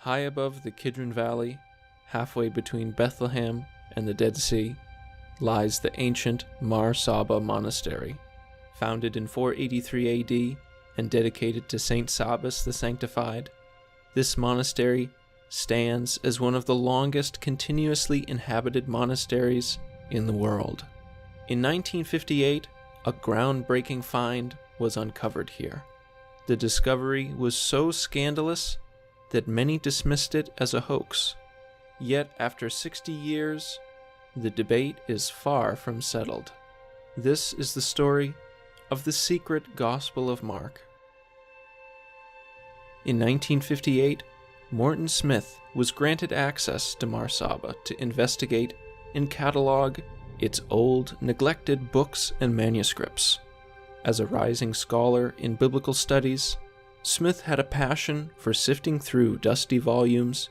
High above the Kidron Valley, halfway between Bethlehem and the Dead Sea, lies the ancient Mar Saba Monastery, founded in 483 AD and dedicated to Saint Sabas the Sanctified. This monastery stands as one of the longest continuously inhabited monasteries in the world. In 1958, a groundbreaking find was uncovered here. The discovery was so scandalous that many dismissed it as a hoax. Yet, after 60 years, the debate is far from settled. This is the story of the secret Gospel of Mark. In 1958, Morton Smith was granted access to Mar Saba to investigate and catalog its old, neglected books and manuscripts. As a rising scholar in biblical studies, Smith had a passion for sifting through dusty volumes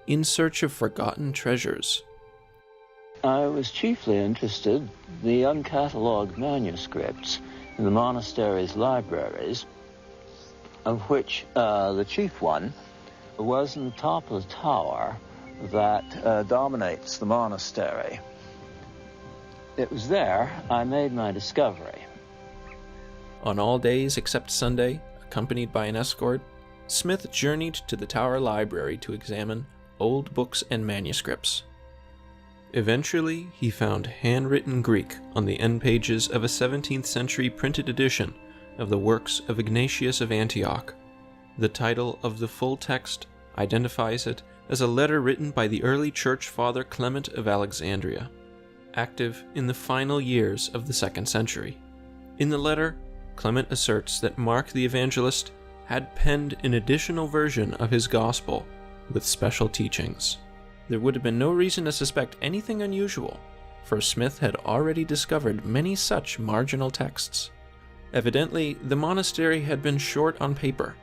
in search of forgotten treasures. I was chiefly interested in the uncatalogued manuscripts in the monastery's libraries, of which the chief one was in the top of the tower that dominates the monastery. It was there I made my discovery. On all days except Sunday, accompanied by an escort, Smith journeyed to the tower library to examine old books and manuscripts. Eventually, he found handwritten Greek on the end pages of a 17th century printed edition of the works of Ignatius of Antioch. The title of the full text identifies it as a letter written by the early church father Clement of Alexandria, active in the final years of the 2nd century. In the letter, Clement asserts that Mark the Evangelist had penned an additional version of his gospel with special teachings. There would have been no reason to suspect anything unusual, for Smith had already discovered many such marginal texts. Evidently, the monastery had been short on paper.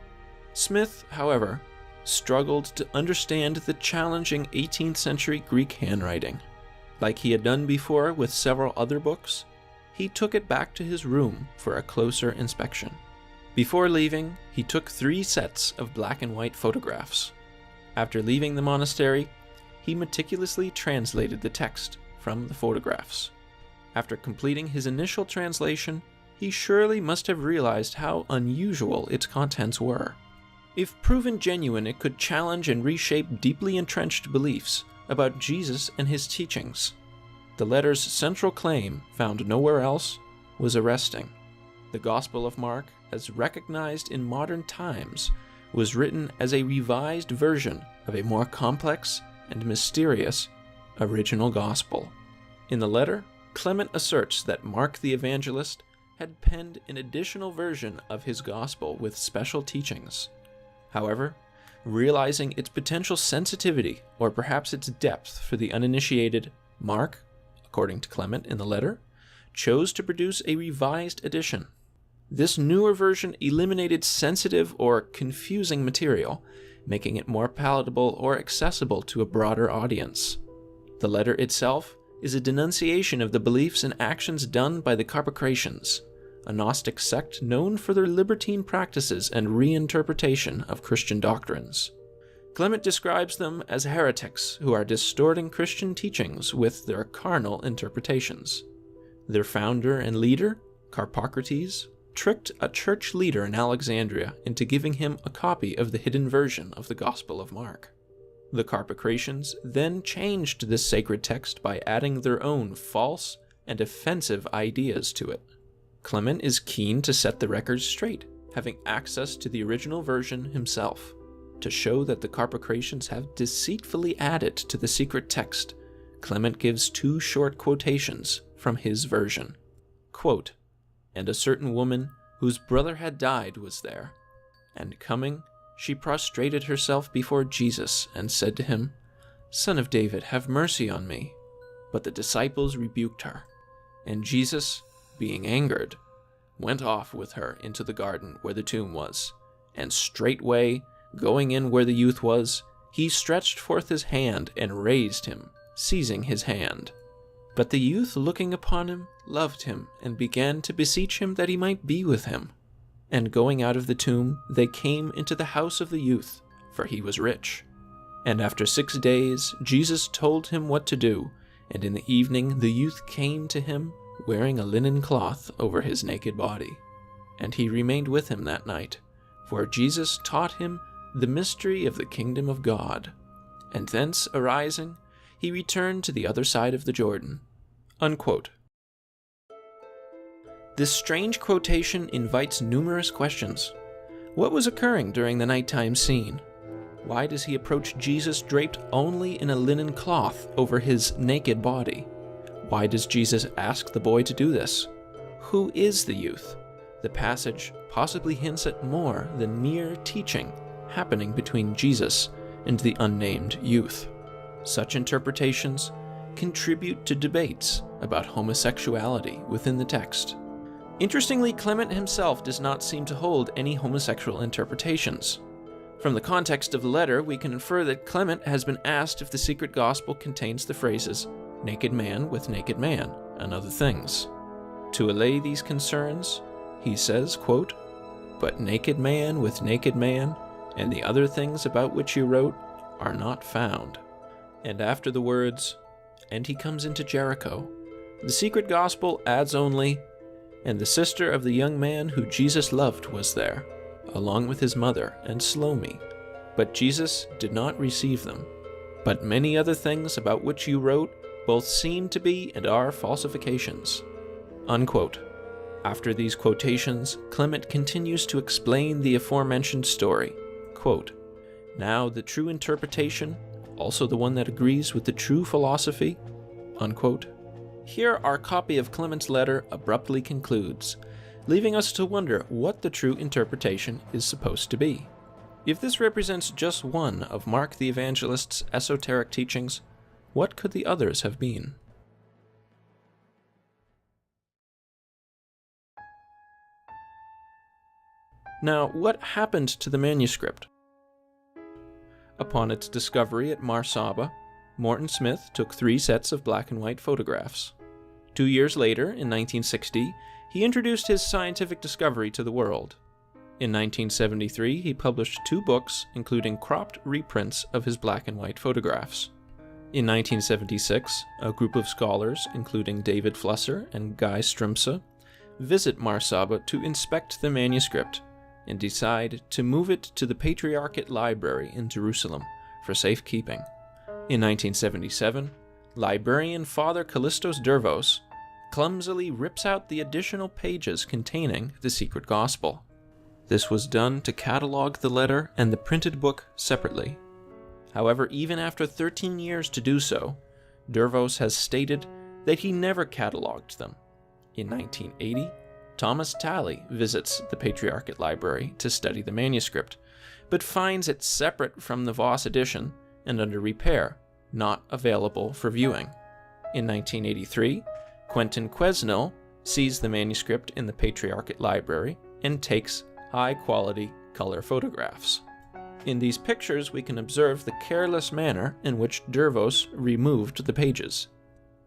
Smith, however, struggled to understand the challenging 18th century Greek handwriting. Like he had done before with several other books, he took it back to his room for a closer inspection. Before leaving, he took 3 sets of black and white photographs. After leaving the monastery, he meticulously translated the text from the photographs. After completing his initial translation, he surely must have realized how unusual its contents were. If proven genuine, it could challenge and reshape deeply entrenched beliefs about Jesus and his teachings. The letter's central claim, found nowhere else, was arresting. The Gospel of Mark, as recognized in modern times, was written as a revised version of a more complex and mysterious original gospel. In the letter, Clement asserts that Mark the Evangelist had penned an additional version of his gospel with special teachings. However, realizing its potential sensitivity, or perhaps its depth for the uninitiated, Mark, according to Clement in the letter, chose to produce a revised edition. This newer version eliminated sensitive or confusing material, making it more palatable or accessible to a broader audience. The letter itself is a denunciation of the beliefs and actions done by the Carpocratians, a Gnostic sect known for their libertine practices and reinterpretation of Christian doctrines. Clement describes them as heretics who are distorting Christian teachings with their carnal interpretations. Their founder and leader, Carpocrates, tricked a church leader in Alexandria into giving him a copy of the hidden version of the Gospel of Mark. The Carpocratians then changed this sacred text by adding their own false and offensive ideas to it. Clement is keen to set the record straight, having access to the original version himself. To show that the Carpocratians have deceitfully added to the secret text, Clement gives 2 short quotations from his version. Quote, "And a certain woman whose brother had died was there. And coming, she prostrated herself before Jesus and said to him, 'Son of David, have mercy on me.' But the disciples rebuked her. And Jesus, being angered, went off with her into the garden where the tomb was. And straightway, going in where the youth was, he stretched forth his hand and raised him, seizing his hand. But the youth, looking upon him, loved him, and began to beseech him that he might be with him. And going out of the tomb, they came into the house of the youth, for he was rich. And after 6 days, Jesus told him what to do, and in the evening the youth came to him, wearing a linen cloth over his naked body. And he remained with him that night, for Jesus taught him the mystery of the kingdom of God. And thence arising, he returned to the other side of the Jordan." Unquote. This strange quotation invites numerous questions. What was occurring during the nighttime scene? Why does he approach Jesus draped only in a linen cloth over his naked body? Why does Jesus ask the boy to do this? Who is the youth? The passage possibly hints at more than mere teaching happening between Jesus and the unnamed youth. Such interpretations contribute to debates about homosexuality within the text. Interestingly, Clement himself does not seem to hold any homosexual interpretations. From the context of the letter, we can infer that Clement has been asked if the secret gospel contains the phrases "naked man with naked man" and other things. To allay these concerns, he says, quote, "But naked man with naked man, and the other things about which you wrote, are not found." And after the words, "and he comes into Jericho," the secret gospel adds only, "and the sister of the young man who Jesus loved was there, along with his mother and Salome. But Jesus did not receive them. But many other things about which you wrote both seem to be and are falsifications." Unquote. After these quotations, Clement continues to explain the aforementioned story. Quote, "Now the true interpretation, also the one that agrees with the true philosophy," unquote. Here our copy of Clement's letter abruptly concludes, leaving us to wonder what the true interpretation is supposed to be. If this represents just one of Mark the Evangelist's esoteric teachings, what could the others have been? Now, what happened to the manuscript? Upon its discovery at Mar Saba, Morton Smith took 3 sets of black and white photographs. 2 years later, in 1960, he introduced his scientific discovery to the world. In 1973, he published 2 books, including cropped reprints of his black and white photographs. In 1976, a group of scholars, including David Flusser and Guy Strumse, visit Mar Saba to inspect the manuscript and decide to move it to the Patriarchate Library in Jerusalem for safekeeping. In 1977, librarian Father Kallistos Dervos clumsily rips out the additional pages containing the secret gospel. This was done to catalog the letter and the printed book separately. However, even after 13 years to do so, Dervos has stated that he never cataloged them. In 1980, Thomas Talley visits the Patriarchate Library to study the manuscript, but finds it separate from the Voss edition and under repair, not available for viewing. In 1983, Quentin Quesnel sees the manuscript in the Patriarchate Library and takes high-quality color photographs. In these pictures, we can observe the careless manner in which Dervos removed the pages.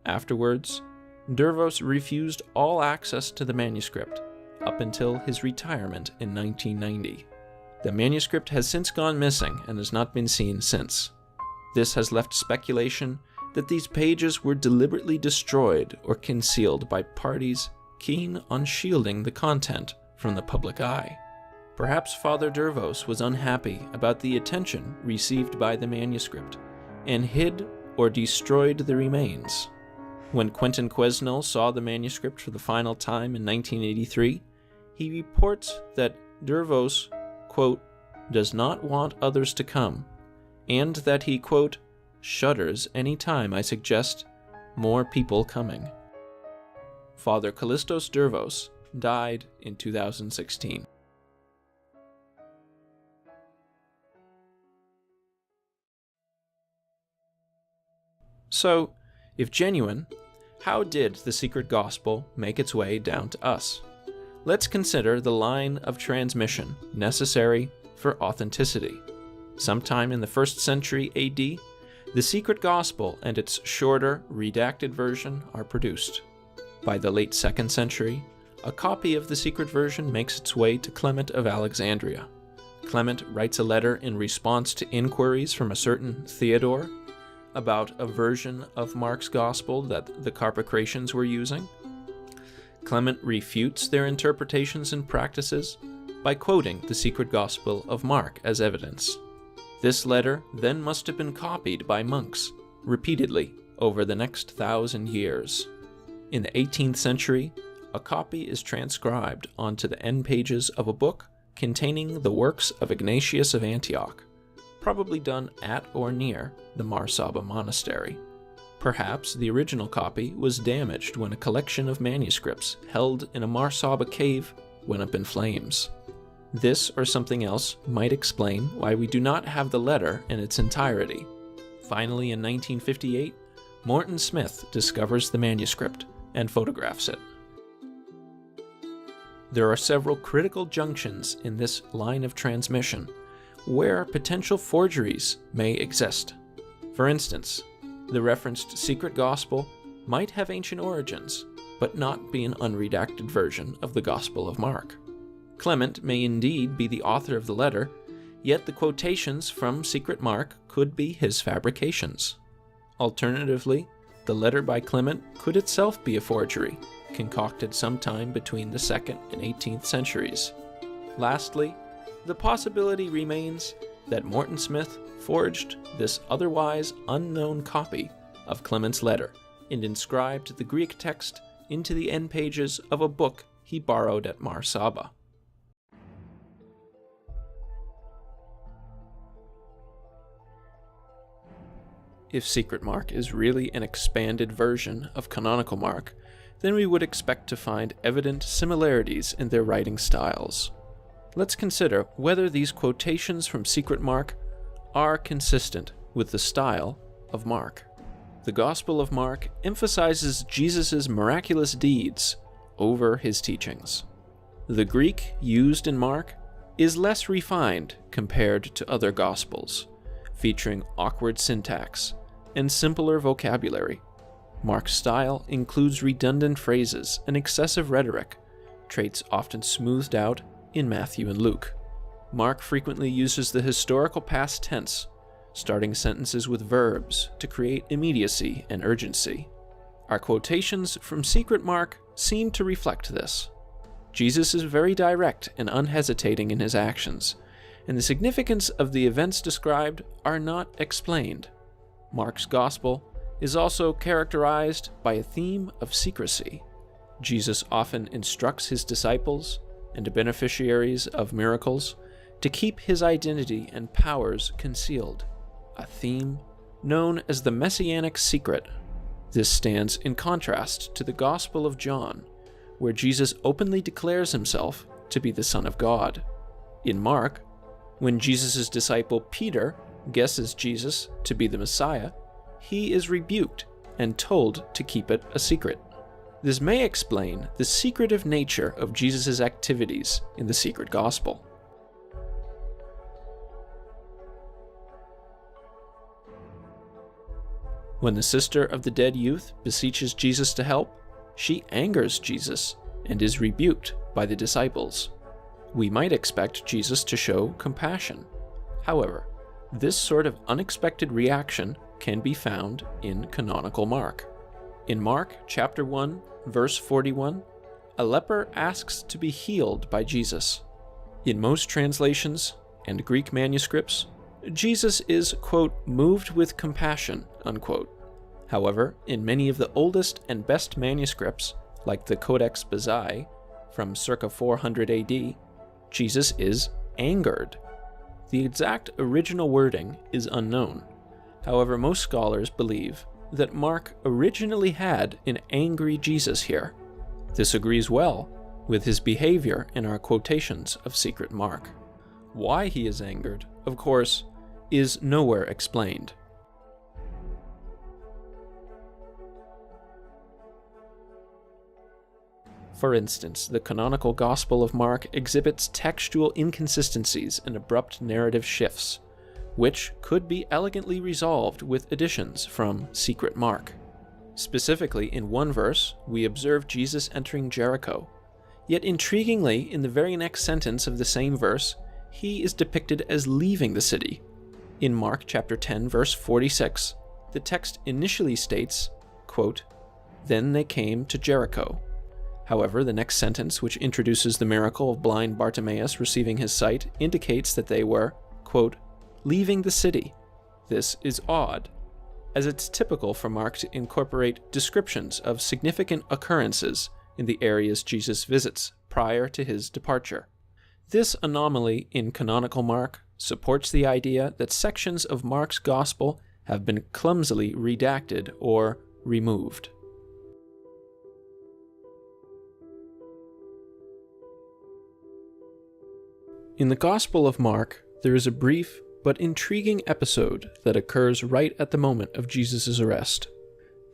Afterwards, Dervos refused all access to the manuscript up until his retirement in 1990. The manuscript has since gone missing and has not been seen since. This has left speculation that these pages were deliberately destroyed or concealed by parties keen on shielding the content from the public eye. Perhaps Father Dervos was unhappy about the attention received by the manuscript and hid or destroyed the remains. When Quentin Quesnel saw the manuscript for the final time in 1983, he reports that Dervos, quote, "does not want others to come," and that he, quote, "shudders any time I suggest more people coming." Father Kallistos Dervos died in 2016. So, if genuine, how did the secret gospel make its way down to us? Let's consider the line of transmission necessary for authenticity. Sometime in the 1st century AD, the secret gospel and its shorter, redacted version are produced. By the late 2nd century, a copy of the secret version makes its way to Clement of Alexandria. Clement writes a letter in response to inquiries from a certain Theodore about a version of Mark's Gospel that the Carpocratians were using. Clement refutes their interpretations and practices by quoting the secret Gospel of Mark as evidence. This letter then must have been copied by monks repeatedly over the next 1,000 years. In the 18th century, a copy is transcribed onto the end pages of a book containing the works of Ignatius of Antioch, probably done at or near the Mar Saba monastery. Perhaps the original copy was damaged when a collection of manuscripts held in a Mar Saba cave went up in flames. This or something else might explain why we do not have the letter in its entirety. Finally, in 1958, Morton Smith discovers the manuscript and photographs it. There are several critical junctions in this line of transmission where potential forgeries may exist. For instance, the referenced secret gospel might have ancient origins, but not be an unredacted version of the Gospel of Mark. Clement may indeed be the author of the letter, yet the quotations from secret Mark could be his fabrications. Alternatively, the letter by Clement could itself be a forgery, concocted sometime between the 2nd and 18th centuries. Lastly, the possibility remains that Morton Smith forged this otherwise unknown copy of Clement's letter and inscribed the Greek text into the end pages of a book he borrowed at Mar Saba. If secret Mark is really an expanded version of canonical Mark, then we would expect to find evident similarities in their writing styles. Let's consider whether these quotations from secret Mark are consistent with the style of Mark. The Gospel of Mark emphasizes Jesus' miraculous deeds over his teachings. The Greek used in Mark is less refined compared to other Gospels, featuring awkward syntax and simpler vocabulary. Mark's style includes redundant phrases and excessive rhetoric, traits often smoothed out in Matthew and Luke. Mark frequently uses the historical past tense, starting sentences with verbs to create immediacy and urgency. Our quotations from secret Mark seem to reflect this. Jesus is very direct and unhesitating in his actions, and the significance of the events described are not explained. Mark's Gospel is also characterized by a theme of secrecy. Jesus often instructs his disciples and beneficiaries of miracles to keep his identity and powers concealed, a theme known as the Messianic secret. This stands in contrast to the Gospel of John, where Jesus openly declares himself to be the Son of God. In Mark, when Jesus' disciple Peter guesses Jesus to be the Messiah, he is rebuked and told to keep it a secret. This may explain the secretive nature of Jesus' activities in the secret gospel. When the sister of the dead youth beseeches Jesus to help, she angers Jesus and is rebuked by the disciples. We might expect Jesus to show compassion. However, this sort of unexpected reaction can be found in canonical Mark. In Mark chapter 1, verse 41, a leper asks to be healed by Jesus. In most translations and Greek manuscripts, Jesus is, quote, moved with compassion, unquote. However, in many of the oldest and best manuscripts, like the Codex Bezae from circa 400 AD, Jesus is angered. The exact original wording is unknown. However, most scholars believe that Mark originally had an angry Jesus here. This agrees well with his behavior in our quotations of secret Mark. Why he is angered, of course, is nowhere explained. For instance, the canonical Gospel of Mark exhibits textual inconsistencies and abrupt narrative shifts, which could be elegantly resolved with additions from secret Mark. Specifically, in one verse, we observe Jesus entering Jericho, yet intriguingly, in the very next sentence of the same verse, he is depicted as leaving the city. In Mark chapter 10, verse 46, the text initially states, quote, "Then they came to Jericho." However, the next sentence, which introduces the miracle of blind Bartimaeus receiving his sight, indicates that they were, quote, "leaving the city." This is odd, as it's typical for Mark to incorporate descriptions of significant occurrences in the areas Jesus visits prior to his departure. This anomaly in canonical Mark supports the idea that sections of Mark's Gospel have been clumsily redacted or removed. In the Gospel of Mark, there is a brief but intriguing episode that occurs right at the moment of Jesus' arrest.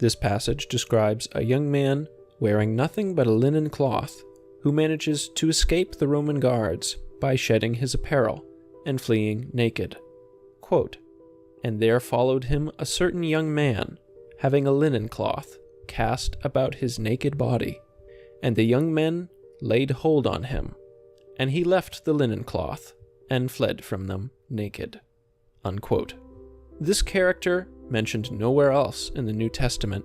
This passage describes a young man wearing nothing but a linen cloth who manages to escape the Roman guards by shedding his apparel and fleeing naked. Quote, "And there followed him a certain young man, having a linen cloth cast about his naked body. And the young men laid hold on him, and he left the linen cloth and fled from them naked." Unquote. This character, mentioned nowhere else in the New Testament,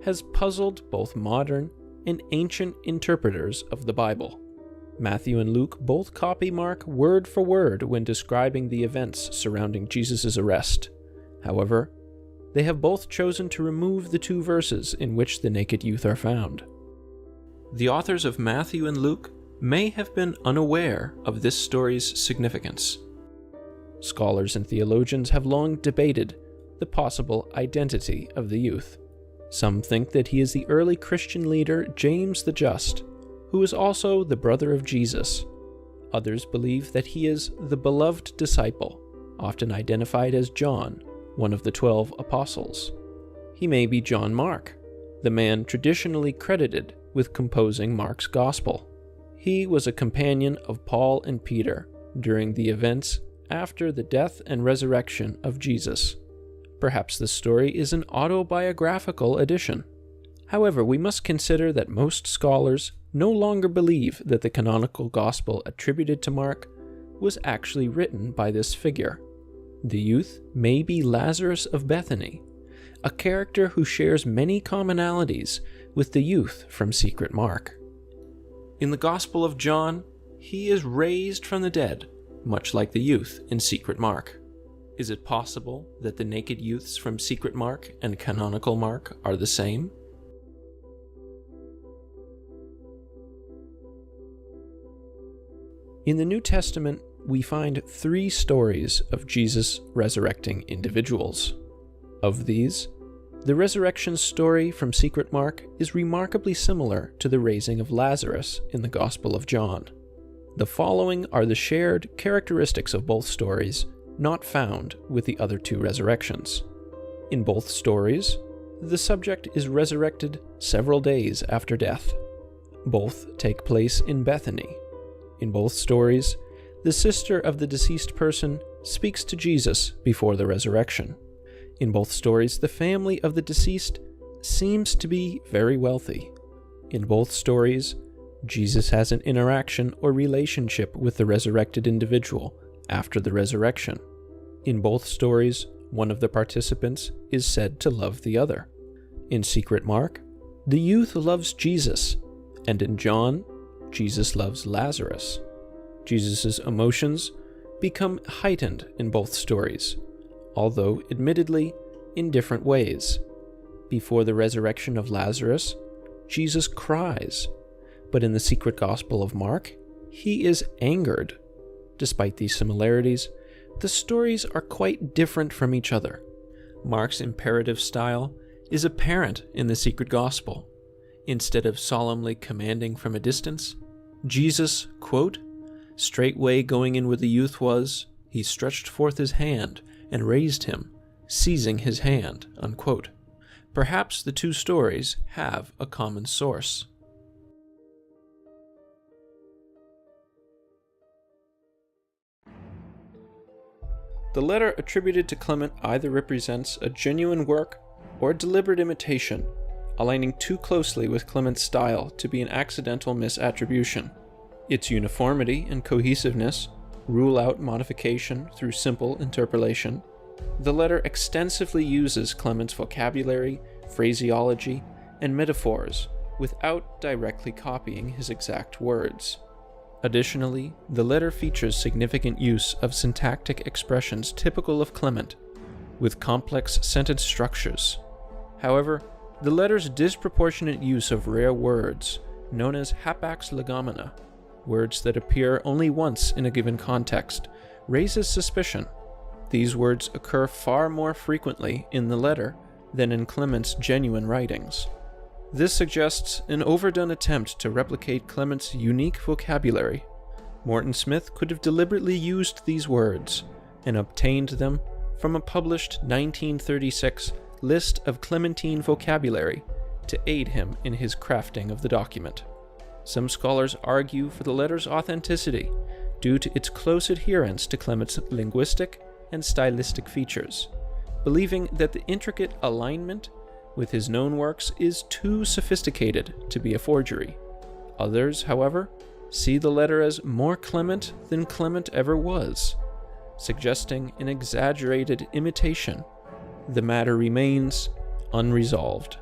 has puzzled both modern and ancient interpreters of the Bible. Matthew and Luke both copy Mark word for word when describing the events surrounding Jesus' arrest. However, they have both chosen to remove the two verses in which the naked youth are found. The authors of Matthew and Luke may have been unaware of this story's significance. Scholars and theologians have long debated the possible identity of the youth. Some think that he is the early Christian leader James the Just, who is also the brother of Jesus. Others believe that he is the beloved disciple, often identified as John, one of the 12 apostles. He may be John Mark, the man traditionally credited with composing Mark's Gospel. He was a companion of Paul and Peter during the events after the death and resurrection of Jesus. Perhaps this story is an autobiographical addition. However, we must consider that most scholars no longer believe that the canonical Gospel attributed to Mark was actually written by this figure. The youth may be Lazarus of Bethany, a character who shares many commonalities with the youth from Secret Mark. In the Gospel of John, he is raised from the dead, much like the youth in Secret Mark. Is it possible that the naked youths from Secret Mark and canonical Mark are the same? In the New Testament, we find 3 stories of Jesus resurrecting individuals. Of these, the resurrection story from Secret Mark is remarkably similar to the raising of Lazarus in the Gospel of John. The following are the shared characteristics of both stories, not found with the other 2 resurrections. In both stories, the subject is resurrected several days after death. Both take place in Bethany. In both stories, the sister of the deceased person speaks to Jesus before the resurrection. In both stories, the family of the deceased seems to be very wealthy. In both stories, Jesus has an interaction or relationship with the resurrected individual after the resurrection. In both stories, one of the participants is said to love the other. In Secret Mark, the youth loves Jesus, and in John, Jesus loves Lazarus. Jesus' emotions become heightened in both stories, although admittedly in different ways. Before the resurrection of Lazarus, Jesus cries, but in the Secret Gospel of Mark, he is angered. Despite these similarities, the stories are quite different from each other. Mark's imperative style is apparent in the Secret Gospel. Instead of solemnly commanding from a distance, Jesus, quote, "Straightway going in where the youth was, he stretched forth his hand and raised him, seizing his hand," unquote. Perhaps the 2 stories have a common source. The letter attributed to Clement either represents a genuine work or a deliberate imitation, aligning too closely with Clement's style to be an accidental misattribution. Its uniformity and cohesiveness rule out modification through simple interpolation, the letter extensively uses Clement's vocabulary, phraseology, and metaphors without directly copying his exact words. Additionally, the letter features significant use of syntactic expressions typical of Clement, with complex sentence structures. However, the letter's disproportionate use of rare words, known as hapax legomena, words that appear only once in a given context, raises suspicion. These words occur far more frequently in the letter than in Clement's genuine writings. This suggests an overdone attempt to replicate Clement's unique vocabulary. Morton Smith could have deliberately used these words and obtained them from a published 1936 list of Clementine vocabulary to aid him in his crafting of the document. Some scholars argue for the letter's authenticity due to its close adherence to Clement's linguistic and stylistic features, believing that the intricate alignment with his known works is too sophisticated to be a forgery. Others, however, see the letter as more Clement than Clement ever was, suggesting an exaggerated imitation. The matter remains unresolved.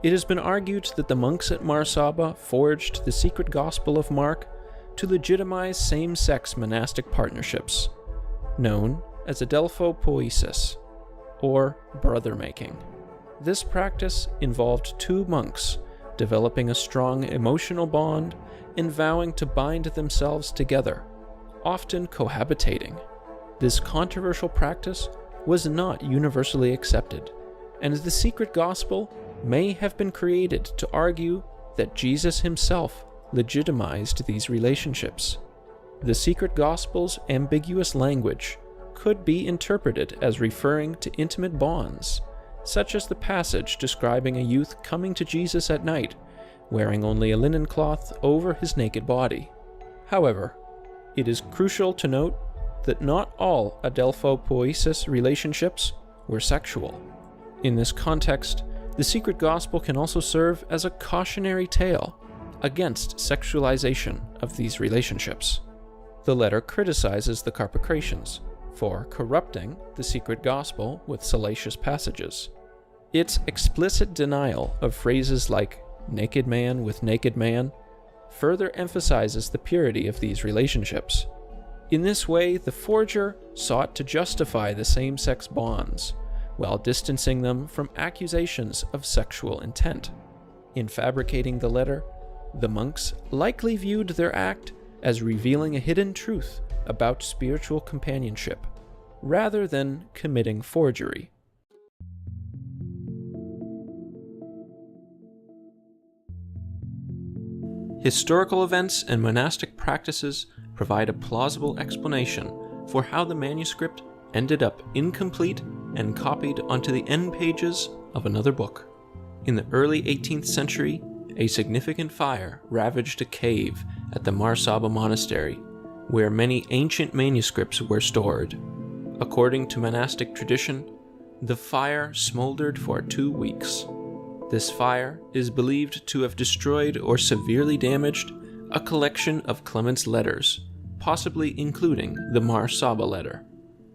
It has been argued that the monks at Mar Saba forged the secret gospel of Mark to legitimize same-sex monastic partnerships, known as adelphopoiesis, or brother-making. This practice involved two monks developing a strong emotional bond and vowing to bind themselves together, often cohabitating. This controversial practice was not universally accepted, and the secret gospel may have been created to argue that Jesus himself legitimized these relationships. The secret gospel's ambiguous language could be interpreted as referring to intimate bonds, such as the passage describing a youth coming to Jesus at night, wearing only a linen cloth over his naked body. However, it is crucial to note that not all adelphopoiesis relationships were sexual. In this context, the secret gospel can also serve as a cautionary tale against sexualization of these relationships. The letter criticizes the Carpocratians for corrupting the secret gospel with salacious passages. Its explicit denial of phrases like naked man with naked man further emphasizes the purity of these relationships. In this way, the forger sought to justify the same-sex bonds, while distancing them from accusations of sexual intent. In fabricating the letter, the monks likely viewed their act as revealing a hidden truth about spiritual companionship, rather than committing forgery. Historical events and monastic practices provide a plausible explanation for how the manuscript ended up incomplete and copied onto the end pages of another book. In the early 18th century, a significant fire ravaged a cave at the Mar Saba monastery, where many ancient manuscripts were stored. According to monastic tradition, the fire smoldered for 2 weeks. This fire is believed to have destroyed or severely damaged a collection of Clement's letters, possibly including the Mar Saba letter.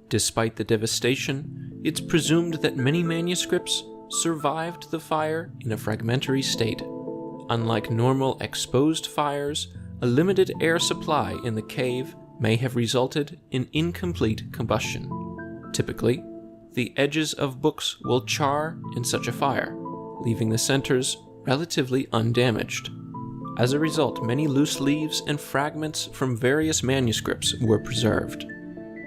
Despite the devastation, it's presumed that many manuscripts survived the fire in a fragmentary state. Unlike normal exposed fires, a limited air supply in the cave may have resulted in incomplete combustion. Typically, the edges of books will char in such a fire, leaving the centers relatively undamaged. As a result, many loose leaves and fragments from various manuscripts were preserved.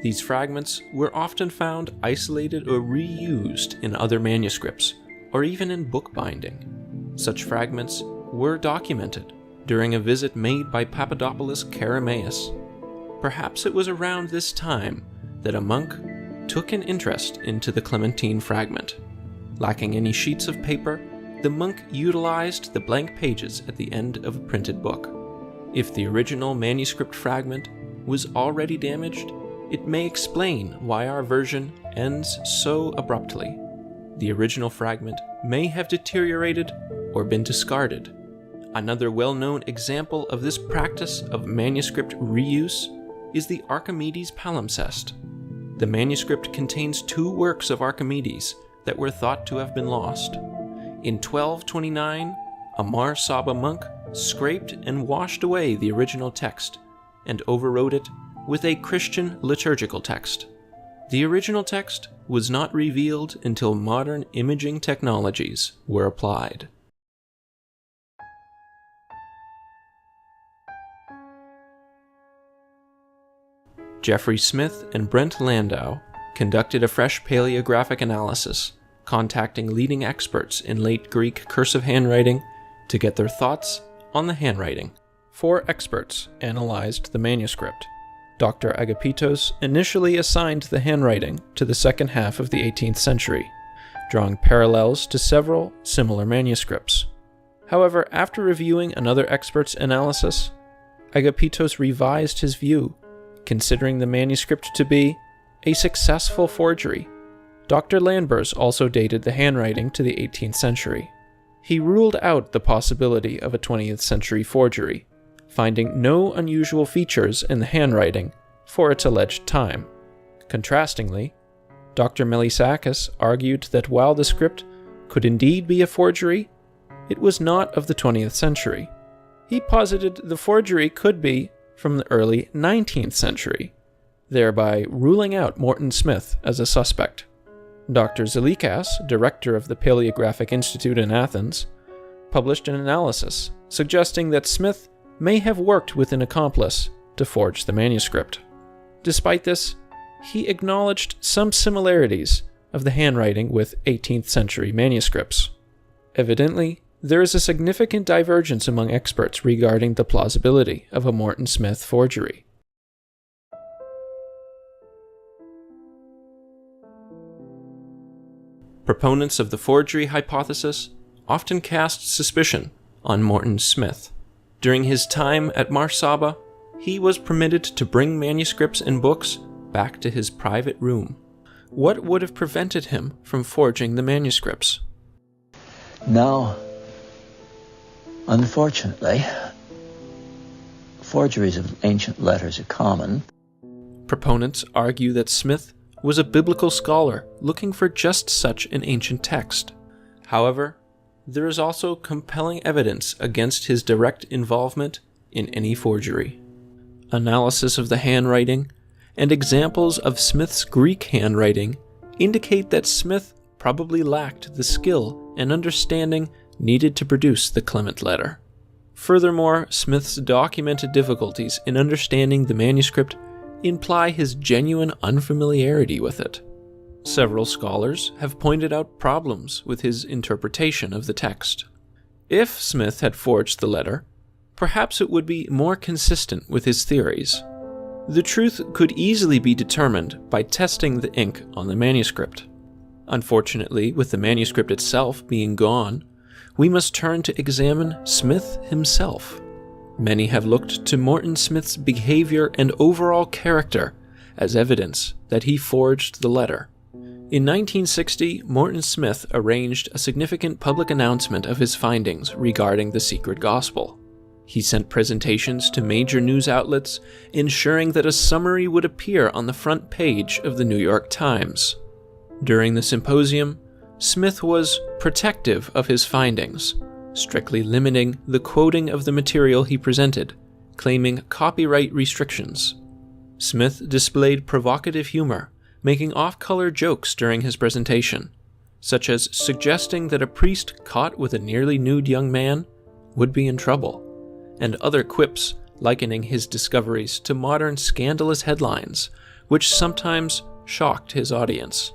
These fragments were often found isolated or reused in other manuscripts, or even in bookbinding. Such fragments were documented during a visit made by Papadopoulos Karameus. Perhaps it was around this time that a monk took an interest into the Clementine fragment. Lacking any sheets of paper, the monk utilized the blank pages at the end of a printed book. If the original manuscript fragment was already damaged, it may explain why our version ends so abruptly. The original fragment may have deteriorated or been discarded Another well-known example of this practice of manuscript reuse is the Archimedes palimpsest. The manuscript contains 2 works of Archimedes that were thought to have been lost. In 1229, a Mar Saba monk scraped and washed away the original text and overwrote it with a Christian liturgical text. The original text was not revealed until modern imaging technologies were applied. Jeffrey Smith and Brent Landau conducted a fresh paleographic analysis, contacting leading experts in late Greek cursive handwriting to get their thoughts on the handwriting. 4 experts analyzed the manuscript. Dr. Agapitos initially assigned the handwriting to the second half of the 18th century, drawing parallels to several similar manuscripts. However, after reviewing another expert's analysis, Agapitos revised his view, considering the manuscript to be a successful forgery. Dr. Landbers also dated the handwriting to the 18th century. He ruled out the possibility of a 20th century forgery, finding no unusual features in the handwriting for its alleged time. Contrastingly, Dr. Melisakis argued that while the script could indeed be a forgery, it was not of the 20th century. He posited the forgery could be from the early 19th century, thereby ruling out Morton Smith as a suspect. Dr. Zelikas, director of the Paleographic Institute in Athens, published an analysis suggesting that Smith may have worked with an accomplice to forge the manuscript. Despite this, he acknowledged some similarities of the handwriting with 18th century manuscripts. Evidently, there is a significant divergence among experts regarding the plausibility of a Morton Smith forgery. Proponents of the forgery hypothesis often cast suspicion on Morton Smith. During his time at Mar Saba, he was permitted to bring manuscripts and books back to his private room. What would have prevented him from forging the manuscripts? Now, unfortunately, forgeries of ancient letters are common. Proponents argue that Smith was a biblical scholar looking for just such an ancient text. However, there is also compelling evidence against his direct involvement in any forgery. Analysis of the handwriting and examples of Smith's Greek handwriting indicate that Smith probably lacked the skill and understanding needed to produce the Clement letter. Furthermore, Smith's documented difficulties in understanding the manuscript imply his genuine unfamiliarity with it. Several scholars have pointed out problems with his interpretation of the text. If Smith had forged the letter, perhaps it would be more consistent with his theories. The truth could easily be determined by testing the ink on the manuscript. Unfortunately, with the manuscript itself being gone, we must turn to examine Smith himself. Many have looked to Morton Smith's behavior and overall character as evidence that he forged the letter. In 1960, Morton Smith arranged a significant public announcement of his findings regarding the secret gospel. He sent presentations to major news outlets, ensuring that a summary would appear on the front page of the New York Times. During the symposium, Smith was protective of his findings, strictly limiting the quoting of the material he presented, claiming copyright restrictions. Smith displayed provocative humor, making off-color jokes during his presentation, such as suggesting that a priest caught with a nearly nude young man would be in trouble, and other quips likening his discoveries to modern scandalous headlines, which sometimes shocked his audience.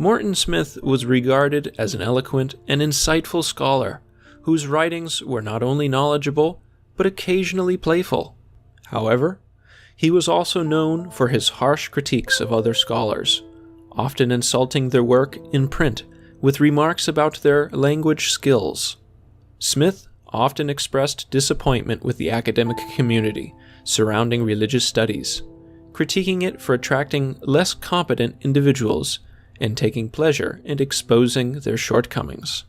Morton Smith was regarded as an eloquent and insightful scholar whose writings were not only knowledgeable, but occasionally playful. However, he was also known for his harsh critiques of other scholars, often insulting their work in print with remarks about their language skills. Smith often expressed disappointment with the academic community surrounding religious studies, critiquing it for attracting less competent individuals and taking pleasure in exposing their shortcomings.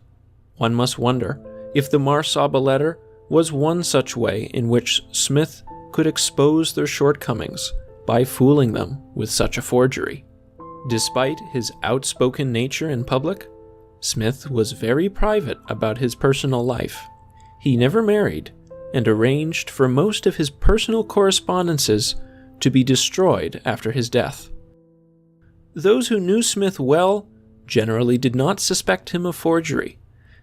One must wonder if the Mar Saba letter was one such way in which Smith could expose their shortcomings by fooling them with such a forgery. Despite his outspoken nature in public, Smith was very private about his personal life. He never married and arranged for most of his personal correspondences to be destroyed after his death. Those who knew Smith well generally did not suspect him of forgery,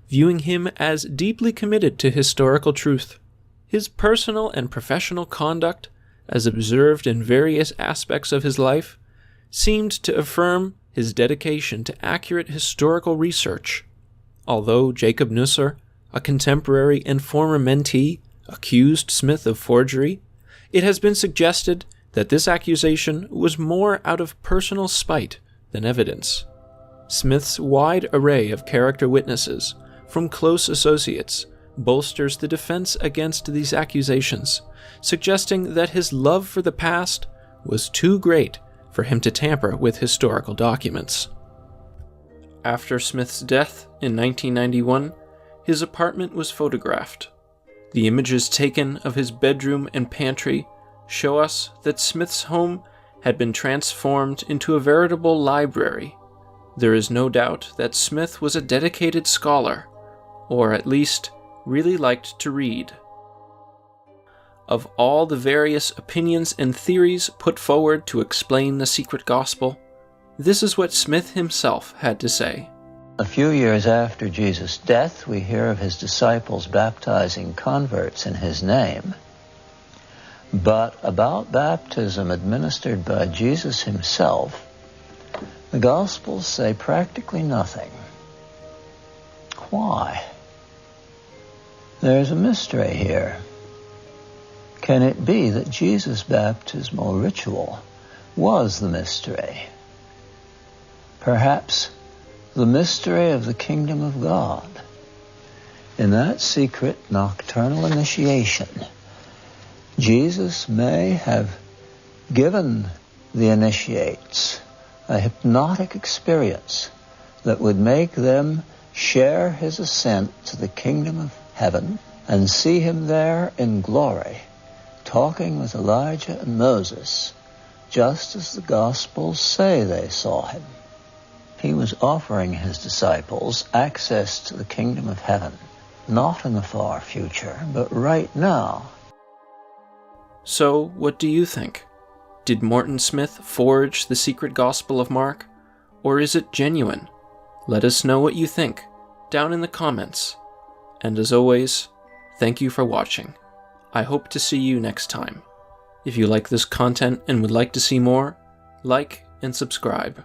viewing him as deeply committed to historical truth. His personal and professional conduct, as observed in various aspects of his life, seemed to affirm his dedication to accurate historical research. Although Jacob Nusser, a contemporary and former mentee, accused Smith of forgery, it has been suggested that this accusation was more out of personal spite than evidence. Smith's wide array of character witnesses, from close associates, bolsters the defense against these accusations, suggesting that his love for the past was too great for him to tamper with historical documents. After Smith's death in 1991, his apartment was photographed. The images taken of his bedroom and pantry show us that Smith's home had been transformed into a veritable library. There is no doubt that Smith was a dedicated scholar, or at least really liked to read. Of all the various opinions and theories put forward to explain the secret gospel, this is what Smith himself had to say. A few years after Jesus' death, we hear of his disciples baptizing converts in his name. But about baptism administered by Jesus himself, the Gospels say practically nothing. Why? There's a mystery here. Can it be that Jesus' baptismal ritual was the mystery? Perhaps the mystery of the kingdom of God. In that secret nocturnal initiation, Jesus may have given the initiates a hypnotic experience that would make them share his ascent to the kingdom of heaven and see him there in glory, talking with Elijah and Moses, just as the Gospels say they saw him. He was offering his disciples access to the kingdom of heaven, not in the far future, but right now. So, what do you think? Did Morton Smith forge the secret Gospel of Mark, or is it genuine? Let us know what you think down in the comments. And as always, thank you for watching. I hope to see you next time. If you like this content and would like to see more, like and subscribe.